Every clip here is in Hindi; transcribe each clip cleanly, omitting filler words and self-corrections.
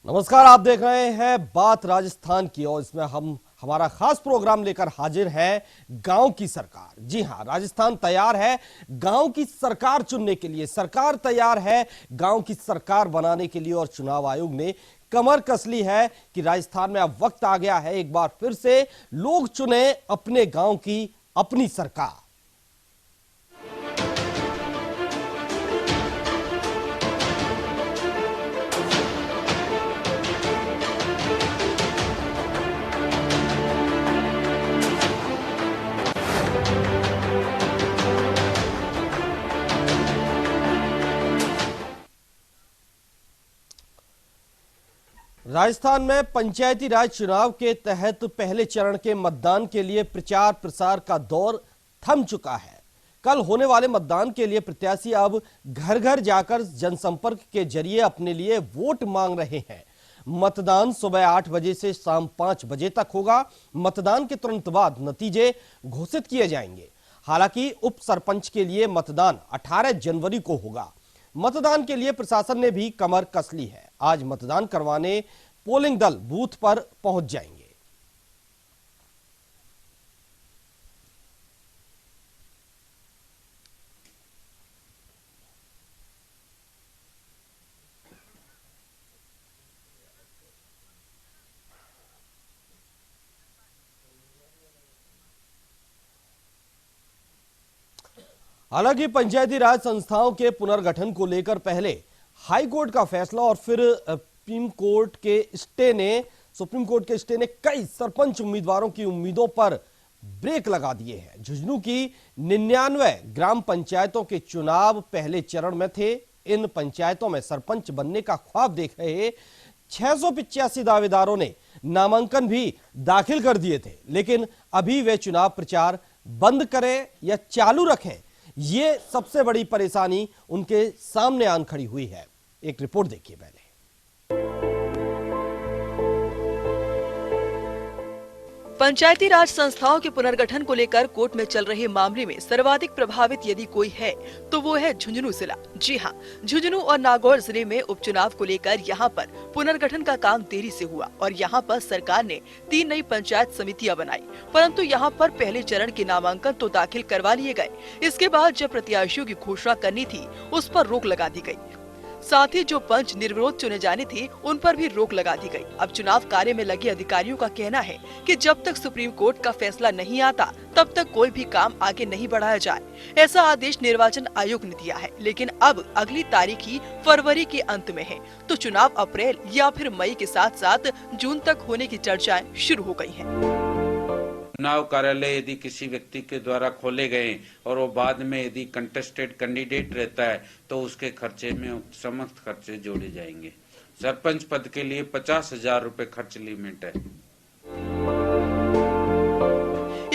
नमस्कार, आप देख रहे हैं बात राजस्थान की और इसमें हम हमारा खास प्रोग्राम लेकर हाजिर है गांव की सरकार। जी हां, राजस्थान तैयार है गांव की सरकार चुनने के लिए। सरकार तैयार है गांव की सरकार बनाने के लिए और चुनाव आयोग ने कमर कस ली है कि राजस्थान में अब वक्त आ गया है एक बार फिर से लोग चुने अपने गांव की अपनी सरकार। राजस्थान में पंचायती राज चुनाव के तहत पहले चरण के मतदान के लिए प्रचार प्रसार का दौर थम चुका है। कल होने वाले मतदान के लिए प्रत्याशी अब घर घर जाकर जनसंपर्क के जरिए अपने लिए वोट मांग रहे हैं। मतदान सुबह 8 बजे से शाम 5 बजे तक होगा। मतदान के तुरंत बाद नतीजे घोषित किए जाएंगे। हालांकि उप सरपंच के लिए मतदान 18 जनवरी को होगा। मतदान के लिए प्रशासन ने भी कमर कस ली है। आज मतदान करवाने पोलिंग दल बूथ पर पहुंच जाएंगे। हालांकि पंचायती राज संस्थाओं के पुनर्गठन को लेकर पहले हाई कोर्ट का फैसला और फिर सुप्रीम कोर्ट के स्टे ने कई सरपंच उम्मीदवारों की उम्मीदों पर ब्रेक लगा दिए हैं। झुंझुनू की 99 ग्राम पंचायतों के चुनाव पहले चरण में थे। इन पंचायतों में सरपंच बनने का ख्वाब देख रहे 685 दावेदारों ने नामांकन भी दाखिल कर दिए थे, लेकिन अभी वे चुनाव प्रचार बंद करें या चालू रखें, ये सबसे बड़ी परेशानी उनके सामने आन खड़ी हुई है। एक रिपोर्ट देखिए पहले। पंचायती राज संस्थाओं के पुनर्गठन को लेकर कोर्ट में चल रहे मामले में सर्वाधिक प्रभावित यदि कोई है तो वो है झुंझुनू जिला। जी हां, झुंझुनू और नागौर जिले में उपचुनाव को लेकर यहां पर पुनर्गठन का काम देरी से हुआ और यहां पर सरकार ने 3 नई पंचायत समितियां बनाई, परंतु यहां पर पहले चरण के नामांकन तो दाखिल करवा लिए गए। इसके बाद जब प्रत्याशियों की घोषणा करनी थी उस पर रोक लगा दी गयी। साथ ही जो पंच निर्विरोध चुने जाने थे उन पर भी रोक लगा दी गई। अब चुनाव कार्य में लगे अधिकारियों का कहना है कि जब तक सुप्रीम कोर्ट का फैसला नहीं आता तब तक कोई भी काम आगे नहीं बढ़ाया जाए। ऐसा आदेश निर्वाचन आयोग ने दिया है, लेकिन अब अगली तारीख ही फरवरी के अंत में है, तो चुनाव अप्रैल या फिर मई के साथ साथ जून तक होने की चर्चाएं शुरू हो गयी है। चुनाव कार्यालय यदि किसी व्यक्ति के द्वारा खोले गए और वो बाद में यदि कंटेस्टेड कैंडिडेट रहता है तो उसके खर्चे में समस्त खर्चे जोड़े जाएंगे। सरपंच पद के लिए 50,000 रुपए खर्च लिमिट है।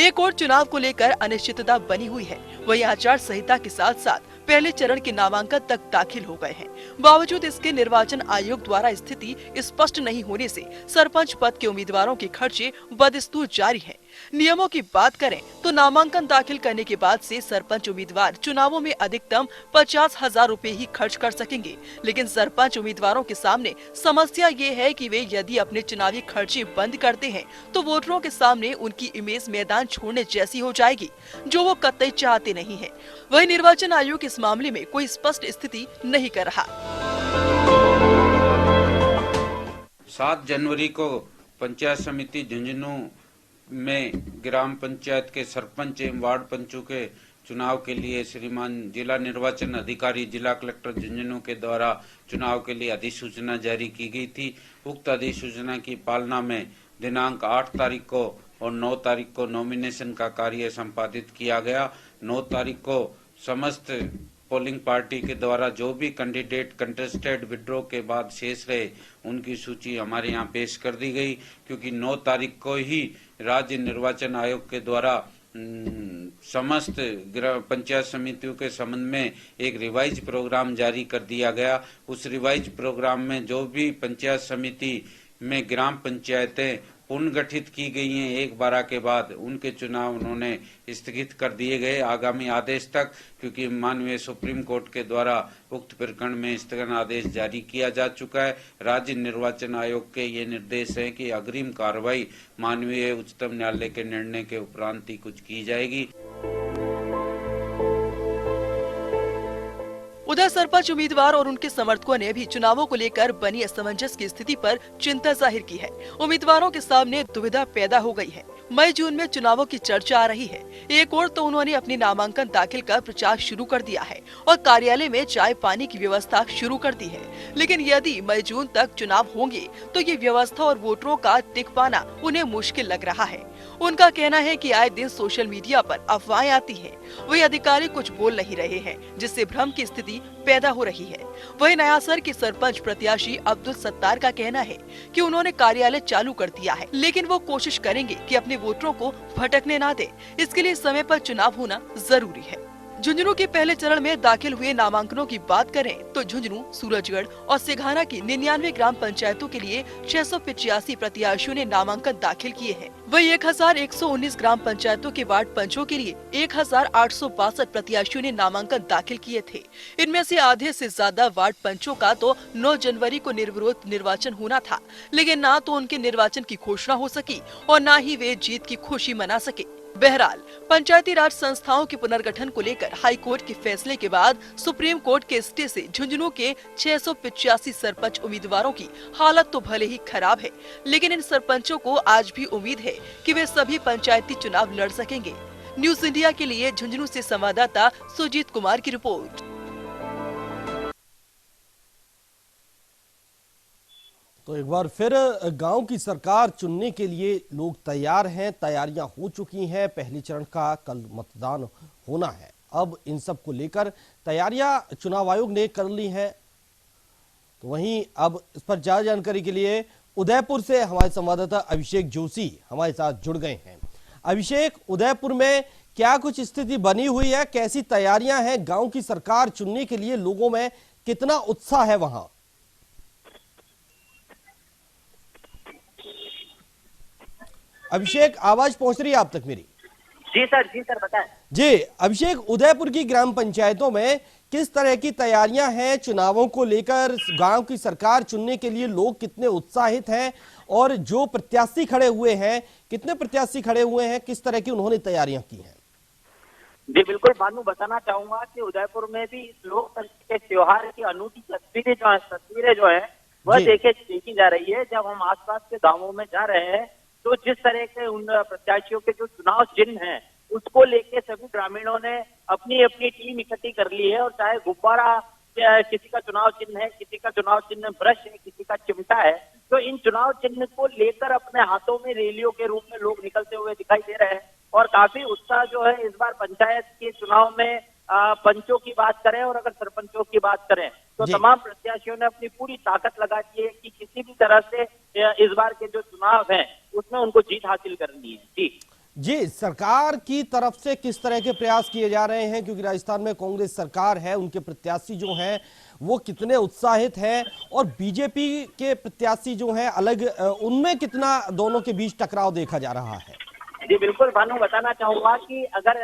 एक और चुनाव को लेकर अनिश्चितता बनी हुई है। वहीं आचार संहिता के साथ साथ पहले चरण के नामांकन तक दाखिल हो गए हैं। बावजूद इसके निर्वाचन आयोग द्वारा स्थिति स्पष्ट नहीं होने से सरपंच पद के उम्मीदवारों के खर्चे बदस्तूर जारी हैं। नियमों की बात करें तो नामांकन दाखिल करने के बाद से सरपंच उम्मीदवार चुनावों में अधिकतम 50,000 रुपए ही खर्च कर सकेंगे, लेकिन सरपंच उम्मीदवारों के सामने समस्या ये है कि वे यदि अपने चुनावी खर्चे बंद करते हैं तो वोटरों के सामने उनकी इमेज मैदान छोड़ने जैसी हो जाएगी, जो वो कतई चाहते नहीं है। वही निर्वाचन आयोग इस मामले में कोई स्पष्ट स्थिति नहीं कर रहा। 7 जनवरी को पंचायत समिति झुंझुनू में ग्राम पंचायत के सरपंच एवं वार्ड पंचों के चुनाव के लिए श्रीमान जिला निर्वाचन अधिकारी जिला कलेक्टर झुंझुनू के द्वारा चुनाव के लिए अधिसूचना जारी की गई थी। उक्त अधिसूचना की पालना में दिनांक 8 तारीख को और 9 तारीख को नॉमिनेशन का कार्य संपादित किया गया। 9 तारीख को समस्त पोलिंग पार्टी के द्वारा जो भी कैंडिडेट कंटेस्टेड विड्रॉ के बाद शेष रहे उनकी सूची हमारे यहाँ पेश कर दी गई, क्योंकि 9 तारीख को ही राज्य निर्वाचन आयोग के द्वारा समस्त पंचायत समितियों के संबंध में एक रिवाइज प्रोग्राम जारी कर दिया गया। उस रिवाइज प्रोग्राम में जो भी पंचायत समिति में ग्राम पंचायतें पुनर्गठित की गई हैं 1/12 के बाद, उनके चुनाव उन्होंने स्थगित कर दिए गए आगामी आदेश तक, क्योंकि माननीय सुप्रीम कोर्ट के द्वारा उक्त प्रकरण में स्थगन आदेश जारी किया जा चुका है। राज्य निर्वाचन आयोग के ये निर्देश है कि अग्रिम कार्रवाई माननीय उच्चतम न्यायालय के निर्णय के उपरांत ही कुछ की जाएगी। उधर सरपंच उम्मीदवार और उनके समर्थकों ने भी चुनावों को लेकर बनी असमंजस की स्थिति पर चिंता जाहिर की है। उम्मीदवारों के सामने दुविधा पैदा हो गई है। मई जून में चुनावों की चर्चा आ रही है। एक ओर तो उन्होंने अपनी नामांकन दाखिल कर प्रचार शुरू कर दिया है और कार्यालय में चाय पानी की व्यवस्था शुरू कर दी है, लेकिन यदि मई जून तक चुनाव होंगे तो ये व्यवस्था और वोटरों का टिक पाना उन्हें मुश्किल लग रहा है। उनका कहना है कि आए दिन सोशल मीडिया पर अफवाहें आती हैं, वही अधिकारी कुछ बोल नहीं रहे हैं, जिससे भ्रम की स्थिति पैदा हो रही है। वही नयासर के सरपंच प्रत्याशी अब्दुल सत्तार का कहना है कि उन्होंने कार्यालय चालू कर दिया है, लेकिन वो कोशिश करेंगे कि अपने वोटरों को भटकने ना दे। इसके लिए समय पर चुनाव होना जरूरी है। झुंझुनू के पहले चरण में दाखिल हुए नामांकनों की बात करें तो झुंझुनू, सूरजगढ़ और सिघाना की 99 ग्राम पंचायतों के लिए 685 प्रत्याशियों ने नामांकन दाखिल किए हैं। वही 1119 ग्राम पंचायतों के वार्ड पंचों के लिए 1862 प्रत्याशियों ने नामांकन दाखिल किए थे। इनमें से आधे से ज्यादा वार्ड पंचों का तो 9 जनवरी को निर्विरोध निर्वाचन होना था, लेकिन ना तो उनके निर्वाचन की घोषणा हो सकी और न ही वे जीत की खुशी मना सके। बहरहाल पंचायती राज संस्थाओं के पुनर्गठन को लेकर हाई कोर्ट के फैसले के बाद सुप्रीम कोर्ट के स्टे से झुंझुनू के 685 सरपंच उम्मीदवारों की हालत तो भले ही खराब है, लेकिन इन सरपंचों को आज भी उम्मीद है कि वे सभी पंचायती चुनाव लड़ सकेंगे। न्यूज इंडिया के लिए झुंझुनू से संवाददाता सुजीत कुमार की रिपोर्ट। तो एक बार फिर गांव की सरकार चुनने के लिए लोग तैयार हैं, तैयारियां हो चुकी हैं। पहले चरण का कल मतदान होना है। अब इन सब को लेकर तैयारियां चुनाव आयोग ने कर ली हैं। तो वहीं अब इस पर ज्यादा जानकारी के लिए उदयपुर से हमारे संवाददाता अभिषेक जोशी हमारे साथ जुड़ गए हैं। अभिषेक, उदयपुर में क्या कुछ स्थिति बनी हुई है, कैसी तैयारियां हैं? गांव की सरकार चुनने के लिए लोगों में कितना उत्साह है वहां? अभिषेक, आवाज पहुंच रही है आप तक मेरी? जी सर बताएं। जी अभिषेक, उदयपुर की ग्राम पंचायतों में किस तरह की तैयारियां हैं चुनावों को लेकर? गांव की सरकार चुनने के लिए लोग कितने उत्साहित हैं और जो प्रत्याशी खड़े हुए हैं, कितने प्रत्याशी खड़े हुए हैं, किस तरह की उन्होंने तैयारियां की हैं? जी बिल्कुल भानु, बताना चाहूंगा कि उदयपुर में भी इस लोकतंत्र के त्योहार की अनूठी तस्वीरें जो है वह देखी जा रही है। जब हम आसपास के गाँवों में जा रहे हैं तो जिस तरह के उन प्रत्याशियों के जो चुनाव चिन्ह हैं उसको लेके सभी ग्रामीणों ने अपनी अपनी टीम इकट्ठी कर ली है। और चाहे गुब्बारा, किसी का चुनाव चिन्ह है, किसी का चुनाव चिन्ह ब्रश है, किसी का चिमटा है, तो इन चुनाव चिन्ह को लेकर अपने हाथों में रैलियों के रूप में लोग निकलते हुए दिखाई दे रहे हैं। और काफी उत्साह जो है इस बार पंचायत के चुनाव में पंचों की बात करें और अगर सरपंचों की बात करें तो तमाम प्रत्याशियों ने अपनी पूरी ताकत लगा दी है कि किसी भी तरह से इस बार के जो चुनाव हैं उसमें उनको जीत हासिल करनी है। जी, सरकार की तरफ से किस तरह के प्रयास किए जा रहे हैं? क्योंकि राजस्थान में कांग्रेस सरकार है, उनके प्रत्याशी जो हैं वो कितने उत्साहित हैं और बीजेपी के प्रत्याशी जो हैं अलग, उनमें कितना दोनों के बीच टकराव देखा जा रहा है? जी बिल्कुल भानु, बताना चाहूंगा कि अगर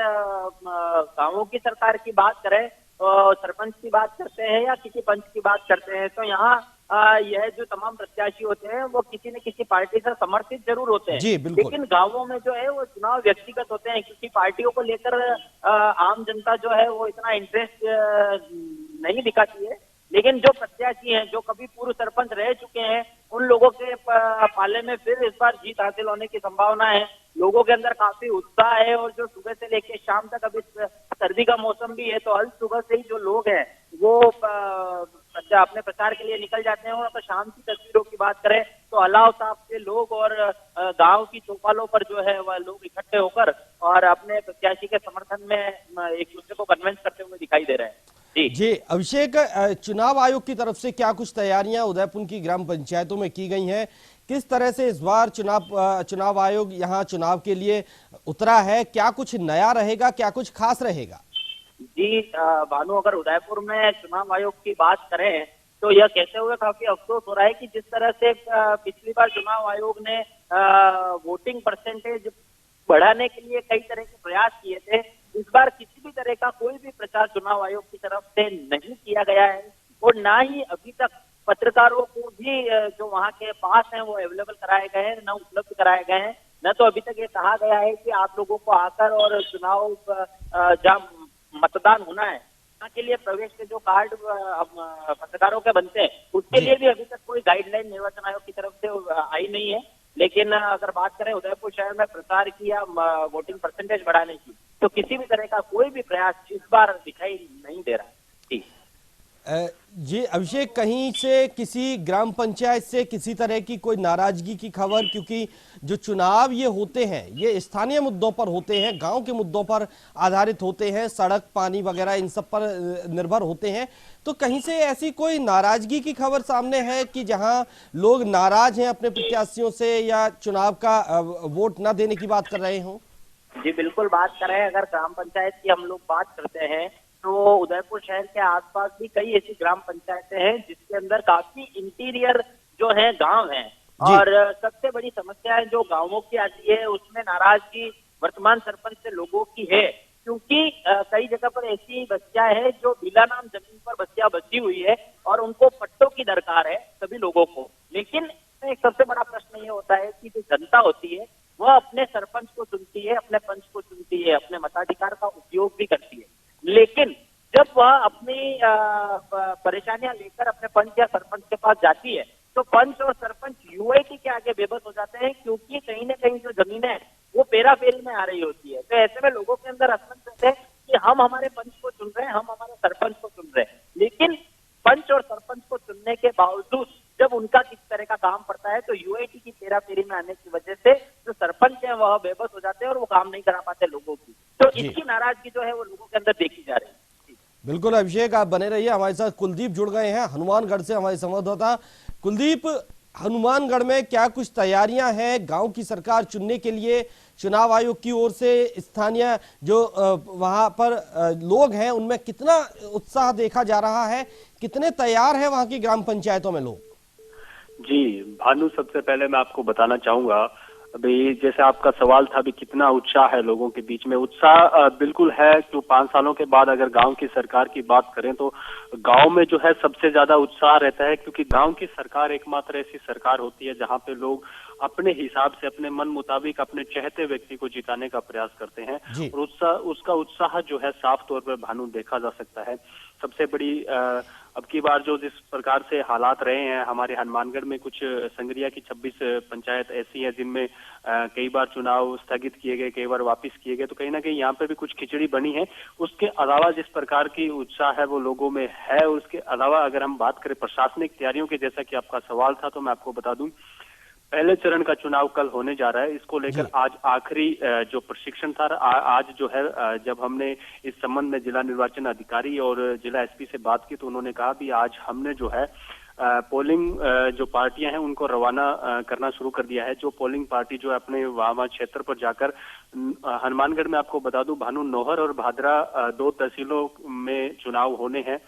गांवों की सरकार की बात करें, सरपंच की बात करते हैं या किसी पंच की बात करते हैं, तो यहाँ यह जो तमाम प्रत्याशी होते हैं वो किसी न किसी पार्टी से समर्थित जरूर होते हैं। जी बिल्कुल। लेकिन गांवों में जो है वो चुनाव व्यक्तिगत होते हैं, क्योंकि पार्टियों को लेकर आम जनता जो है वो इतना इंटरेस्ट नहीं दिखाती है। लेकिन जो प्रत्याशी हैं, जो कभी पूर्व सरपंच रह चुके हैं, उन लोगों के पाले में फिर इस बार जीत हासिल होने की संभावना है। लोगों के अंदर काफी उत्साह है और जो सुबह से लेकर शाम तक, अभी सर्दी का मौसम भी है तो हल सुबह से ही जो लोग हैं वो अपने प्रचार के लिए निकल जाते हैं। और अगर शाम की तस्वीरों की बात करें तो अलाव साहब के लोग और गांव की चौपालों पर जो है वह लोग इकट्ठे होकर और अपने प्रत्याशी के समर्थन में एक दूसरे को कन्विंस करते हुए दिखाई दे रहे हैं। जी अभिषेक, चुनाव आयोग की तरफ से क्या कुछ तैयारियां उदयपुर की ग्राम पंचायतों में की गई हैं? किस तरह से इस बार चुनाव आयोग यहाँ चुनाव के लिए उतरा है? क्या कुछ नया रहेगा, क्या कुछ खास रहेगा? जी भानु, अगर उदयपुर में चुनाव आयोग की बात करें तो यह कहते हुए काफी अफसोस हो रहा है कि जिस तरह से पिछली बार चुनाव आयोग ने वोटिंग परसेंटेज बढ़ाने के लिए कई तरह के प्रयास किए थे, इस बार किसी भी तरह का कोई भी प्रचार चुनाव आयोग की तरफ से नहीं किया गया है और ना ही अभी तक पत्रकारों को भी जो वहां के पास हैं वो अवेलेबल कराए गए हैं, न उपलब्ध कराए गए हैं, न तो अभी तक ये कहा गया है कि आप लोगों को आकर और चुनाव जहाँ मतदान होना है वहाँ के लिए प्रवेश के जो कार्ड पत्रकारों के बनते हैं उसके लिए भी अभी तक कोई गाइडलाइन निर्वाचन आयोग की तरफ से आई नहीं है। लेकिन अगर बात करें उदयपुर शहर में प्रचार की या वोटिंग परसेंटेज बढ़ाने की, तो किसी भी तरह का कोई भी प्रयास इस बार दिखाई नहीं दे रहा है। जी जी अभिषेक, कहीं से किसी ग्राम पंचायत से किसी तरह की कोई नाराजगी की खबर, क्योंकि जो चुनाव ये होते हैं ये स्थानीय मुद्दों पर होते हैं, गांव के मुद्दों पर आधारित होते हैं, सड़क पानी वगैरह इन सब पर निर्भर होते हैं, तो कहीं से ऐसी कोई नाराजगी की खबर सामने है कि जहां लोग नाराज हैं अपने प्रत्याशियों से या चुनाव का वोट न देने की बात कर रहे हों? जी बिल्कुल बात करें, अगर ग्राम पंचायत की हम लोग बात करते हैं तो उदयपुर शहर के आसपास भी कई ऐसी ग्राम पंचायतें हैं जिसके अंदर काफी इंटीरियर जो है गांव हैं और सबसे बड़ी समस्या है जो गांवों की आती है उसमें नाराजगी वर्तमान सरपंच से लोगों की है, क्योंकि कई जगह पर ऐसी बस्तियां हैं जो बिला नाम जमीन पर बस्तियां बसी हुई है और उनको पट्टों की दरकार है सभी लोगों को। लेकिन एक सबसे बड़ा प्रश्न ये होता है कि जो जनता होती है वह अपने सरपंच को चुनती है, अपने पंच को चुनती है, अपने मताधिकार का उपयोग भी करती है, लेकिन जब वह अपनी परेशानियां लेकर अपने पंच या सरपंच के पास जाती है तो पंच और सरपंच यूआईटी के आगे बेबस हो जाते हैं, क्योंकि कहीं ना कहीं जो जमीन है वो पेरा फेरी में आ रही होती है। तो ऐसे में लोगों के अंदर असमंजस है कि हम हमारे पंच को चुन रहे हैं, हम हमारे सरपंच को चुन रहे हैं, लेकिन पंच और सरपंच को चुनने के बावजूद जब उनका किस तरह का काम पड़ता है तो यूआईटी की पेरा फेरी में आने की वजह से जो सरपंच है वह बेबस हो जाते हैं और वो काम नहीं करा पाते लोगों की। तो इसकी नाराजगी जो है वो लोगों के अंदर देखी जा रही है। बिल्कुल अभिषेक, आप बने रहिए, हमारे साथ कुलदीप जुड़ गए हैं हनुमानगढ़ से, हमारे संवाददाता। कुलदीप, हनुमानगढ़ में क्या कुछ तैयारियां हैं गांव की सरकार चुनने के लिए? चुनाव आयोग की ओर से स्थानीय जो वहां पर लोग हैं उनमें कितना उत्साह देखा जा रहा है, कितने तैयार है वहां की ग्राम पंचायतों में लोग? जी भानु, सबसे पहले मैं आपको बताना चाहूंगा, अभी जैसे आपका सवाल था अभी कितना उत्साह है लोगों के बीच में। उत्साह बिल्कुल है, तो 5 सालों के बाद अगर गांव की सरकार की बात करें तो गांव में जो है सबसे ज्यादा उत्साह रहता है, क्योंकि गांव की सरकार एकमात्र ऐसी सरकार होती है जहां पे लोग अपने हिसाब से अपने मन मुताबिक अपने चाहते व्यक्ति को जिताने का प्रयास करते हैं और उसका उत्साह जो है साफ तौर पर भानु देखा जा सकता है। सबसे बड़ी अब की बार जो जिस प्रकार से हालात रहे हैं हमारे हनुमानगढ़ में, कुछ संगरिया की 26 पंचायत ऐसी है जिनमें कई बार चुनाव स्थगित किए गए, कई बार वापस किए गए, तो कहीं ना कहीं यहाँ पे भी कुछ खिचड़ी बनी है। उसके अलावा जिस प्रकार की उत्साह है वो लोगों में है। उसके अलावा अगर हम बात करें प्रशासनिक तैयारियों की, जैसा कि आपका सवाल था, तो मैं आपको बता दूं पहले चरण का चुनाव कल होने जा रहा है। इसको लेकर आज आखिरी जो प्रशिक्षण था, आज जो है जब हमने इस संबंध में जिला निर्वाचन अधिकारी और जिला एसपी से बात की तो उन्होंने कहा भी आज हमने जो है पोलिंग जो पार्टियां हैं उनको रवाना करना शुरू कर दिया है। जो पोलिंग पार्टी जो है अपने वहां क्षेत्र पर जाकर, हनुमानगढ़ में आपको बता दूं भानु, नौहर और भादरा 2 तहसीलों में चुनाव होने हैं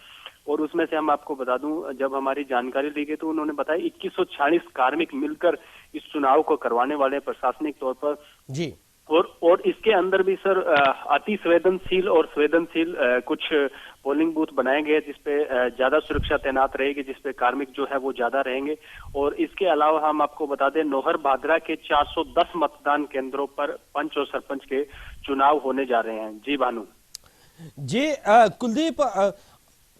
और उसमें से हम आपको बता दूं जब हमारी जानकारी ली गई तो उन्होंने बताया 2140 कार्मिक मिलकर इस चुनाव को करवाने वाले प्रशासनिक तौर पर जी। और इसके अंदर भी सर अति संवेदनशील और संवेदनशील कुछ पोलिंग बूथ बनाए गए जिसपे ज्यादा सुरक्षा तैनात रहेगी, जिसपे कार्मिक जो है वो ज्यादा रहेंगे। और इसके अलावा हम आपको बता दें नौहर भादरा के 410 मतदान केंद्रों पर पंच और सरपंच के चुनाव होने जा रहे हैं। जी भानु जी। कुलदीप,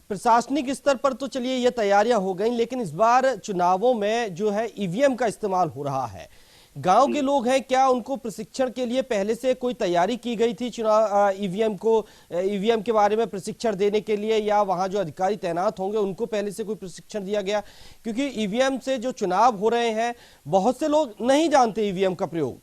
प्रशासनिक स्तर पर तो चलिए ये तैयारियां हो गई, लेकिन इस बार चुनावों में जो है ईवीएम का इस्तेमाल हो रहा है। गांव के लोग हैं, क्या उनको प्रशिक्षण के लिए पहले से कोई तैयारी की गई थी चुनाव ईवीएम के बारे में प्रशिक्षण देने के लिए, या वहां जो अधिकारी तैनात होंगे उनको पहले से कोई प्रशिक्षण दिया गया? क्योंकि ईवीएम से जो चुनाव हो रहे हैं बहुत से लोग नहीं जानते ईवीएम का प्रयोग।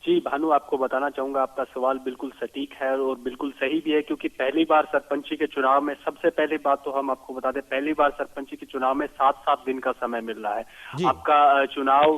जी भानु, आपको बताना चाहूंगा आपका सवाल बिल्कुल सटीक है और बिल्कुल सही भी है, क्योंकि पहली बार सरपंची के चुनाव में, सबसे पहली बात तो हम आपको बता दें, पहली बार सरपंची के चुनाव में 7-7 दिन का समय मिल रहा है। आपका चुनाव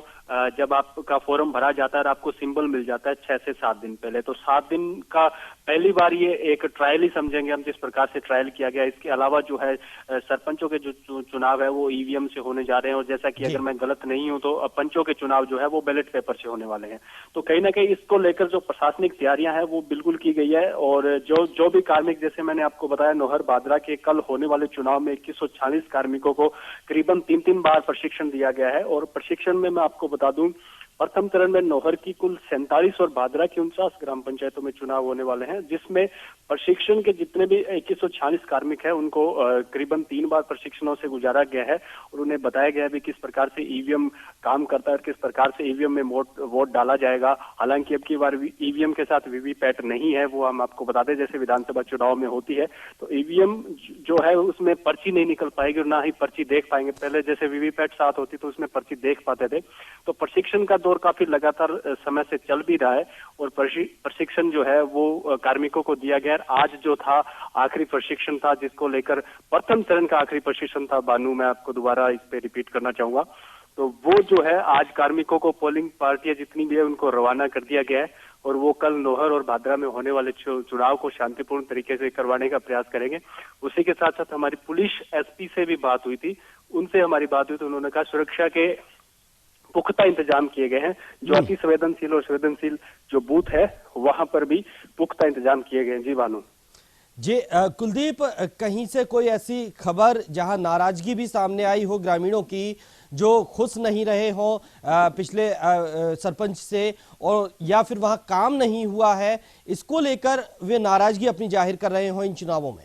जब आपका फॉर्म भरा जाता है और आपको सिंबल मिल जाता है 6 से 7 दिन पहले, तो 7 दिन का पहली बार ये एक ट्रायल ही समझेंगे हम, जिस प्रकार से ट्रायल किया गया। इसके अलावा जो है सरपंचों के जो चुनाव है वो ईवीएम से होने जा रहे हैं, और जैसा कि अगर मैं गलत नहीं हूं तो पंचों के चुनाव जो है वो बैलेट पेपर से होने वाले हैं। तो कहीं ना कहीं इसको लेकर जो प्रशासनिक तैयारियां हैं वो बिल्कुल की गई है। और जो भी कार्मिक, जैसे मैंने आपको बताया, नौहर बादरा के कल होने वाले चुनाव में 2140 कार्मिकों को करीबन 3-3 बार प्रशिक्षण दिया गया है। और प्रशिक्षण में मैं आपको बता दूं, प्रथम चरण में नौहर की कुल 47 और भादरा की 49 ग्राम पंचायतों में चुनाव होने वाले हैं, जिसमें प्रशिक्षण के जितने भी 2140 कार्मिक हैं उनको करीबन 3 बार प्रशिक्षणों से गुजारा गया है, और उन्हें बताया गया है भी किस प्रकार से ईवीएम काम करता है और किस प्रकार से ईवीएम में वोट डाला जाएगा। हालांकि अब की बार ईवीएम के साथ वीवीपैट नहीं है, वो हम आपको बता दें, जैसे विधानसभा चुनाव में होती है। तो ईवीएम जो है उसमें पर्ची नहीं निकल पाएगी और ना ही पर्ची देख पाएंगे। पहले जैसे वीवीपैट साथ होती तो उसमें पर्ची देख पाते थे। तो प्रशिक्षण का दौर काफी लगातार समय से चल भी रहा है, और प्रशिक्षण जो है वो कार्मिकों को दिया गया। आज जो था आखिरी प्रशिक्षण था, जिसको लेकर प्रथम चरण का आखिरी प्रशिक्षण था बानू, मैं आपको दोबारा इस पे रिपीट करना चाहूंगा। तो वो जो है आज कार्मिकों को, पोलिंग पार्टियां जितनी भी है उनको रवाना कर दिया गया है, और वो कल नौहर और भादरा में होने वाले चुनाव को शांतिपूर्ण तरीके से करवाने का प्रयास करेंगे। उसी के साथ साथ हमारी पुलिस एसपी से भी बात हुई थी, उनसे हमारी बात हुई तो उन्होंने कहा सुरक्षा के पुख्ता इंतजाम किए गए हैं। जो अति संवेदनशील और संवेदनशील जो बूथ है वहां पर भी पुख्ता इंतजाम किए गए हैं। जी बानू जी कुलदीप, कहीं से कोई ऐसी खबर जहां नाराजगी भी सामने आई हो ग्रामीणों की, जो खुश नहीं रहे हो पिछले सरपंच से, और या फिर वहां काम नहीं हुआ है, इसको लेकर वे नाराजगी अपनी जाहिर कर रहे हो इन चुनावों में?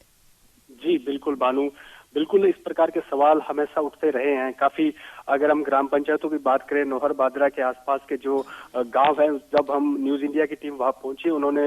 जी बिल्कुल बानू, बिल्कुल इस प्रकार के सवाल हमेशा उठते रहे हैं। काफी, अगर हम ग्राम पंचायतों की बात करें, नौहर बादरा के आसपास के जो गांव हैं, जब हम न्यूज इंडिया की टीम वहां पहुंची, उन्होंने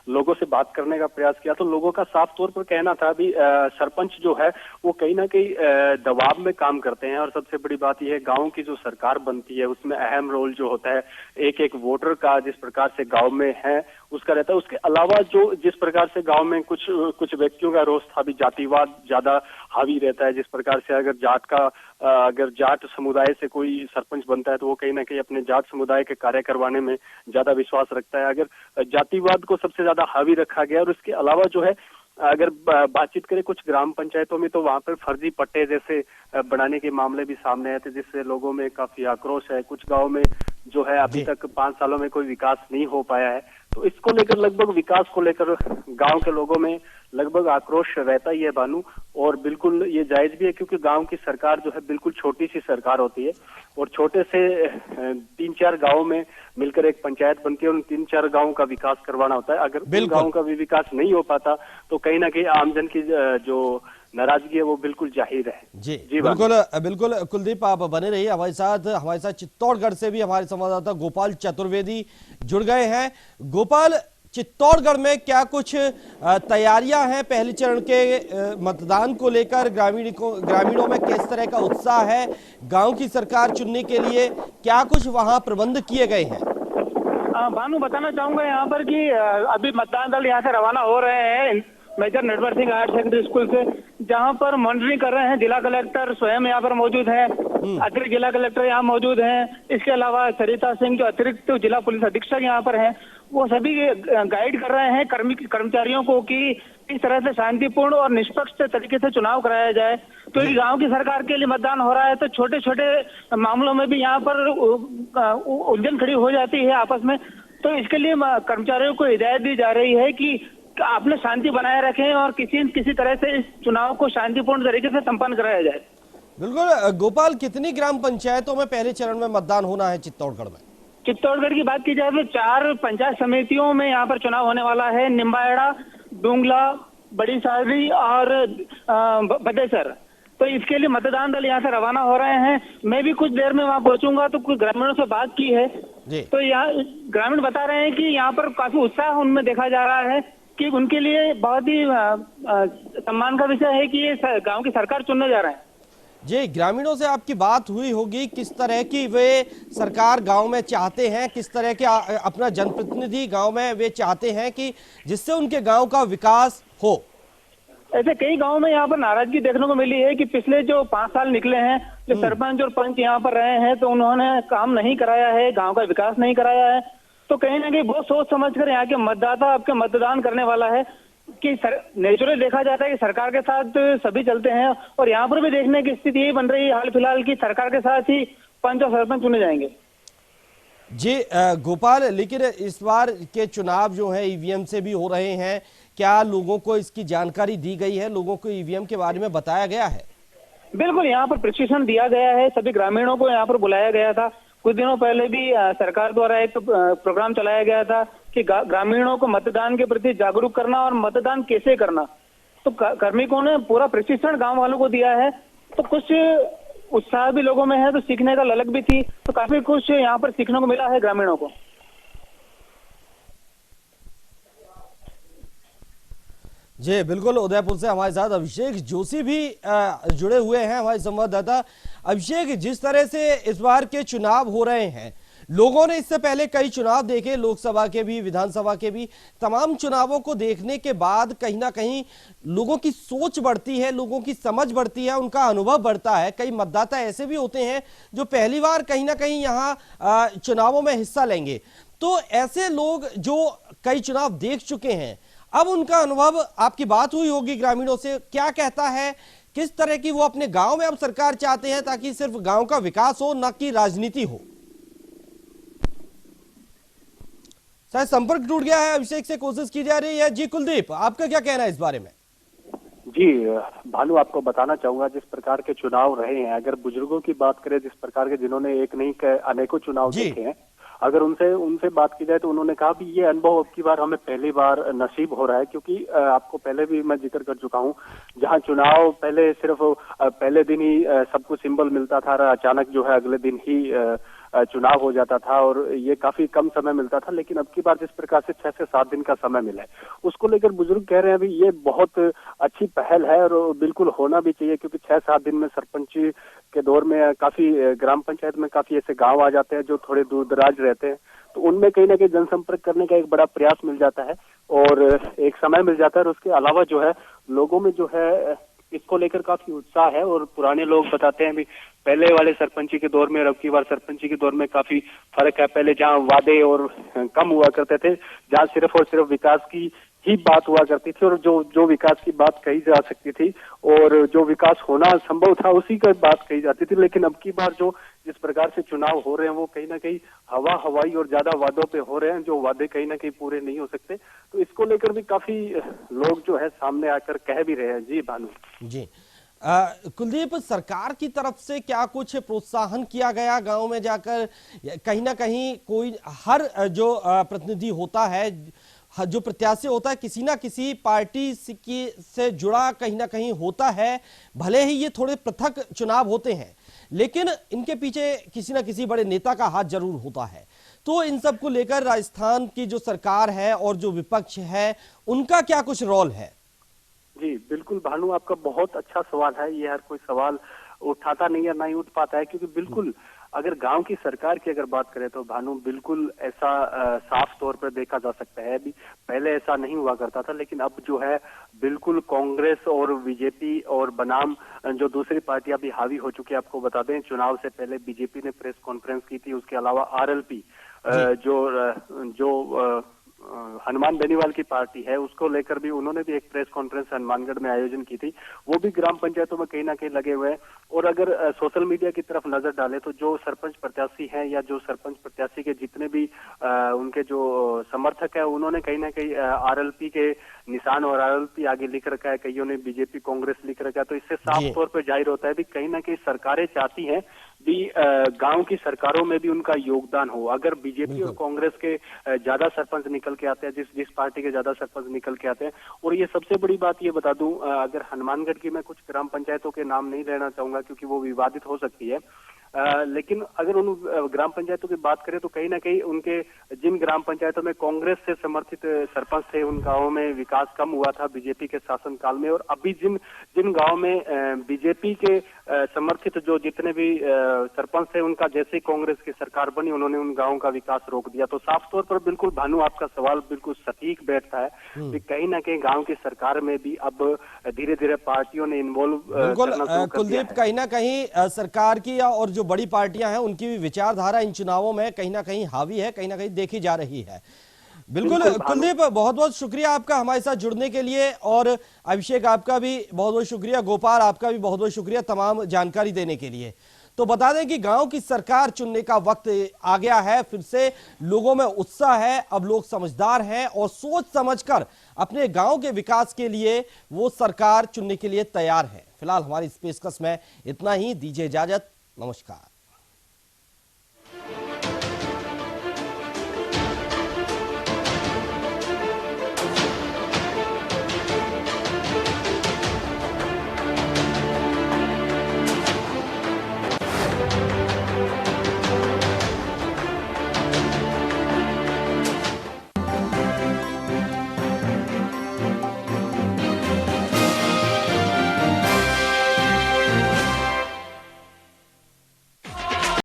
लोगों से बात करने का प्रयास किया, तो लोगों का साफ तौर पर कहना था भी सरपंच जो है वो कहीं ना कहीं दबाव में काम करते हैं। और सबसे बड़ी बात यह है, गाँव की जो सरकार बनती है उसमें अहम रोल जो होता है एक एक वोटर का, जिस प्रकार से गाँव में है उसका रहता है। उसके अलावा जो जिस प्रकार से गाँव में कुछ व्यक्तियों का रोष था भी, जातिवाद ज्यादा हावी रहता है। जिस प्रकार से अगर जाट समुदाय से कोई सरपंच बनता है तो वो कहीं ना कहीं अपने जाट समुदाय के कार्य करवाने में ज्यादा विश्वास रखता है। अगर जातिवाद को सबसे ज्यादा हावी रखा गया। और इसके अलावा जो है, अगर बातचीत करें कुछ ग्राम पंचायतों में, तो वहां पर फर्जी पट्टे जैसे बनाने के मामले भी सामने आए थे, जिससे लोगों में काफी आक्रोश है। कुछ गाँव में जो है अभी तक 5 सालों में कोई विकास नहीं हो पाया है। तो इसको लेकर, लगभग विकास को लेकर गांव के लोगों में लगभग आक्रोश रहता ही है बानू। और बिल्कुल ये जायज भी है, क्योंकि गांव की सरकार जो है बिल्कुल छोटी सी सरकार होती है, और छोटे से 3-4 गांवों में मिलकर एक पंचायत बनती है, और उन 3-4 गांवों का विकास करवाना होता है। अगर उन गांवों का भी विकास नहीं हो पाता तो कहीं ना कहीं आमजन की जो नाराजगी है वो बिल्कुल जाहिर है। जी बिल्कुल कुलदीप, आप बने रहिए हमारे साथ चित्तौड़गढ़ से भी हमारे संवाददाता गोपाल चतुर्वेदी जुड़ गए हैं। गोपाल, चित्तौड़गढ़ में क्या कुछ तैयारियां हैं पहले चरण के मतदान को लेकर? ग्रामीणों में किस तरह का उत्साह है? गांव की सरकार चुनने के लिए क्या कुछ वहां प्रबंध किए गए हैं? भानु, बताना चाहूंगा यहाँ पर कि अभी मतदान दल यहाँ से रवाना हो रहे हैं major Natwar Singh higher secondary school से, जहाँ पर मॉनिटरिंग कर रहे हैं। जिला कलेक्टर स्वयं यहाँ पर मौजूद है, अतिरिक्त जिला कलेक्टर यहाँ मौजूद हैं। इसके अलावा सरिता सिंह जो अतिरिक्त जिला पुलिस अधीक्षक यहाँ पर हैं, वो सभी गाइड कर रहे हैं कर्मचारियों को कि इस तरह से शांतिपूर्ण और निष्पक्ष तरीके से चुनाव कराया जाए। तो ये गांव की सरकार के लिए मतदान हो रहा है, तो छोटे छोटे मामलों में भी यहाँ पर उलझन खड़ी हो जाती है आपस में। तो इसके लिए कर्मचारियों को हिदायत दी जा रही है कि आपने शांति बनाए रखें और किसी तरह से इस चुनाव को शांतिपूर्ण तरीके से संपन्न कराया जाए। बिल्कुल गोपाल, कितनी ग्राम पंचायतों में पहले चरण में मतदान होना है चित्तौड़गढ़ में? चित्तौड़गढ़ की बात की जाए तो 4 पंचायत समितियों में यहाँ पर चुनाव होने वाला है। निम्बाड़ा, डूंगला, बड़ी सादरी और बदेसर। तो इसके लिए मतदान दल यहाँ से रवाना हो रहे हैं। मैं भी कुछ देर में वहाँ पहुंचूंगा, तो कुछ ग्रामीणों से बात की है तो यहाँ ग्रामीण बता रहे हैं कि यहाँ पर काफी उत्साह उनमें देखा जा रहा है कि उनके लिए बहुत ही सम्मान का विषय है कि ये गांव की सरकार चुनने जा रहे हैं। जी, ग्रामीणों से आपकी बात हुई होगी, किस तरह की वे सरकार गांव में चाहते हैं, किस तरह के अपना जनप्रतिनिधि गांव में वे चाहते हैं कि जिससे उनके गांव का विकास हो? ऐसे कई गांवों में यहाँ पर नाराजगी देखने को मिली है कि पिछले जो 5 साल निकले हैं जो सरपंच और पंच यहाँ पर रहे हैं तो उन्होंने काम नहीं कराया है, गांव का विकास नहीं कराया है। तो कहीं ना कहीं बहुत सोच समझकर यहाँ के मतदाता आपके मतदान करने वाला है कि नेचुरली देखा जाता है कि सरकार के साथ सभी चलते हैं, और यहाँ पर भी देखने की स्थिति यही बन रही है हाल फिलहाल की सरकार के साथ ही पंच और सरपंच चुने जाएंगे। जी गोपाल, लेकिन इस बार के चुनाव जो है ईवीएम से भी हो रहे हैं, क्या लोगों को इसकी जानकारी दी गई है? लोगों को ईवीएम के बारे में बताया गया है? बिल्कुल, यहाँ पर प्रशिक्षण दिया गया है, सभी ग्रामीणों को यहाँ पर बुलाया गया था। कुछ दिनों पहले भी सरकार द्वारा एक प्रोग्राम चलाया गया था कि ग्रामीणों को मतदान के प्रति जागरूक करना और मतदान कैसे करना। तो कार्मिकों ने पूरा प्रशिक्षण गांव वालों को दिया है, तो कुछ उत्साह भी लोगों में है, तो सीखने का ललक भी थी, तो काफी कुछ यहाँ पर सीखने को मिला है ग्रामीणों को। जी बिल्कुल, उदयपुर से हमारे साथ अभिषेक जोशी भी जुड़े हुए हैं, हमारे संवाददाता। अभिषेक, जिस तरह से इस बार के चुनाव हो रहे हैं, लोगों ने इससे पहले कई चुनाव देखे, लोकसभा के भी, विधानसभा के भी, तमाम चुनावों को देखने के बाद कहीं ना कहीं लोगों की सोच बढ़ती है, लोगों की समझ बढ़ती है, उनका अनुभव बढ़ता है। कई मतदाता ऐसे भी होते हैं जो पहली बार कहीं ना कहीं यहाँ चुनावों में हिस्सा लेंगे। तो ऐसे लोग जो कई चुनाव देख चुके हैं, अब उनका अनुभव, आपकी बात हुई होगी ग्रामीणों से, क्या कहता है, किस तरह की वो अपने गांव में अब सरकार चाहते हैं ताकि सिर्फ गांव का विकास हो, न कि राजनीति हो? शायद संपर्क टूट गया है, अभिषेक से कोशिश की जा रही है। जी कुलदीप, आपका क्या कहना है इस बारे में? जी भानु, आपको बताना चाहूंगा जिस प्रकार के चुनाव रहे हैं, अगर बुजुर्गों की बात करें जिस प्रकार के जिन्होंने एक नहीं अनेकों चुनाव देखे हैं, अगर उनसे बात की जाए तो उन्होंने कहा भी ये अनुभव अब की बार हमें पहली बार नसीब हो रहा है, क्योंकि आपको पहले भी मैं जिक्र कर चुका हूँ, जहाँ चुनाव पहले सिर्फ पहले दिन ही सबको सिंबल मिलता था, अचानक जो है अगले दिन ही चुनाव हो जाता था और ये काफी कम समय मिलता था। लेकिन अब की बार जिस प्रकार से 6 से 7 दिन का समय मिला है, उसको लेकर बुजुर्ग कह रहे हैं अभी ये बहुत अच्छी पहल है और बिल्कुल होना भी चाहिए, क्योंकि 6-7 दिन में सरपंच के दौर में काफी ग्राम पंचायत में काफी ऐसे गांव आ जाते हैं जो थोड़े दूर दराज रहते हैं, तो उनमें कहीं ना कहीं जनसंपर्क करने का एक बड़ा प्रयास मिल जाता है और एक समय मिल जाता है। और उसके अलावा जो है लोगों में जो है इसको लेकर काफी उत्साह है और पुराने लोग बताते हैं भी पहले वाले सरपंची के दौर में और अब की बार सरपंची के दौर में काफी फर्क है। पहले जहाँ वादे और कम हुआ करते थे, जहाँ सिर्फ और सिर्फ विकास की ही बात हुआ करती थी और जो विकास की बात कही जा सकती थी और जो विकास होना संभव था उसी का बात कही जाती थी। लेकिन अब की बार जो जिस प्रकार से चुनाव हो रहे हैं वो कहीं ना कहीं हवाई और ज्यादा वादों पे हो रहे हैं, जो वादे कहीं ना कहीं पूरे नहीं हो सकते। तो इसको लेकर भी काफी लोग जो है सामने आकर कह भी रहे हैं। जी भानु जी, कुलदीप, सरकार की तरफ से क्या कुछ प्रोत्साहन किया गया गांव में जाकर? कहीं ना कहीं कोई हर जो प्रतिनिधि होता है, जो प्रत्याशी होता है, किसी ना किसी पार्टी से जुड़ा कहीं ना कहीं होता है, भले ही ये थोड़े पृथक चुनाव होते हैं, लेकिन इनके पीछे किसी ना किसी बड़े नेता का हाथ जरूर होता है। तो इन सब को लेकर राजस्थान की जो सरकार है और जो विपक्ष है, उनका क्या कुछ रोल है? जी बिल्कुल भानु, आपका बहुत अच्छा सवाल है। ये हर कोई सवाल उठाता नहीं है, ना ही उठ पाता है, क्योंकि बिल्कुल अगर गांव की सरकार की अगर बात करें तो भानु बिल्कुल ऐसा साफ तौर पर देखा जा सकता है। अभी पहले ऐसा नहीं हुआ करता था, लेकिन अब जो है बिल्कुल कांग्रेस और बीजेपी और बनाम जो दूसरी पार्टियां भी हावी हो चुकी है। आपको बता दें, चुनाव से पहले बीजेपी ने प्रेस कॉन्फ्रेंस की थी, उसके अलावा आरएलपी जो हनुमान बेनीवाल की पार्टी है, उसको लेकर भी उन्होंने भी एक प्रेस कॉन्फ्रेंस हनुमानगढ़ में आयोजन की थी। वो भी ग्राम पंचायतों में कहीं ना कहीं लगे हुए हैं। और अगर सोशल मीडिया की तरफ नजर डालें तो जो सरपंच प्रत्याशी हैं या जो सरपंच प्रत्याशी के जितने भी उनके जो समर्थक है, उन्होंने कहीं ना कहीं आरएलपी के निशान और आरएलपी आगे लिख रखा है, कईयों ने बीजेपी कांग्रेस लिख रखा है। तो इससे साफ तौर पर जाहिर होता है भी कहीं ना कहीं सरकारें चाहती हैं भी गांव की सरकारों में भी उनका योगदान हो। अगर बीजेपी और कांग्रेस के ज्यादा सरपंच निकल के आते हैं, जिस पार्टी के ज्यादा सरपंच निकल के आते हैं, और ये सबसे बड़ी बात ये बता दूं, अगर हनुमानगढ़ की मैं कुछ ग्राम पंचायतों के नाम नहीं लेना चाहूंगा क्योंकि वो विवादित हो सकती है, लेकिन अगर उन ग्राम पंचायतों की बात करें तो कहीं ना कहीं उनके जिन ग्राम पंचायतों में कांग्रेस से समर्थित सरपंच थे, उन गांवों में विकास कम हुआ था बीजेपी के शासनकाल में। और अभी जिन गांव में बीजेपी के समर्थित जो जितने भी सरपंच थे, उनका जैसे ही कांग्रेस की सरकार बनी उन्होंने उन गांवों का विकास रोक दिया। तो साफ तौर पर बिल्कुल भानु आपका सवाल बिल्कुल सटीक बैठता है कि कहीं ना कहीं गांव की सरकार में भी अब धीरे धीरे पार्टियों ने इन्वॉल्व बिल्कुल करना शुरू कर दिया कुलदीप, है। कहीं ना कहीं सरकार की और जो बड़ी पार्टियां हैं उनकी भी विचारधारा इन चुनावों में कहीं ना कहीं हावी है, कहीं ना कहीं देखी जा रही है। बिल्कुल बिल्कुल भानु। कुलदीप, बहुत बहुत शुक्रिया आपका हमारे साथ जुड़ने के लिए, और अभिषेक आपका भी बहुत बहुत शुक्रिया, गोपाल आपका भी बहुत बहुत शुक्रिया तमाम जानकारी देने के लिए। तो बता दें कि गांव की सरकार चुनने का वक्त आ गया है, फिर से लोगों में उत्साह है। अब लोग समझदार हैं और सोच समझकर अपने गांव के विकास के लिए वो सरकार चुनने के लिए तैयार है। फिलहाल हमारी इस पेशकश में इतना ही, दीजिए इजाजत, नमस्कार।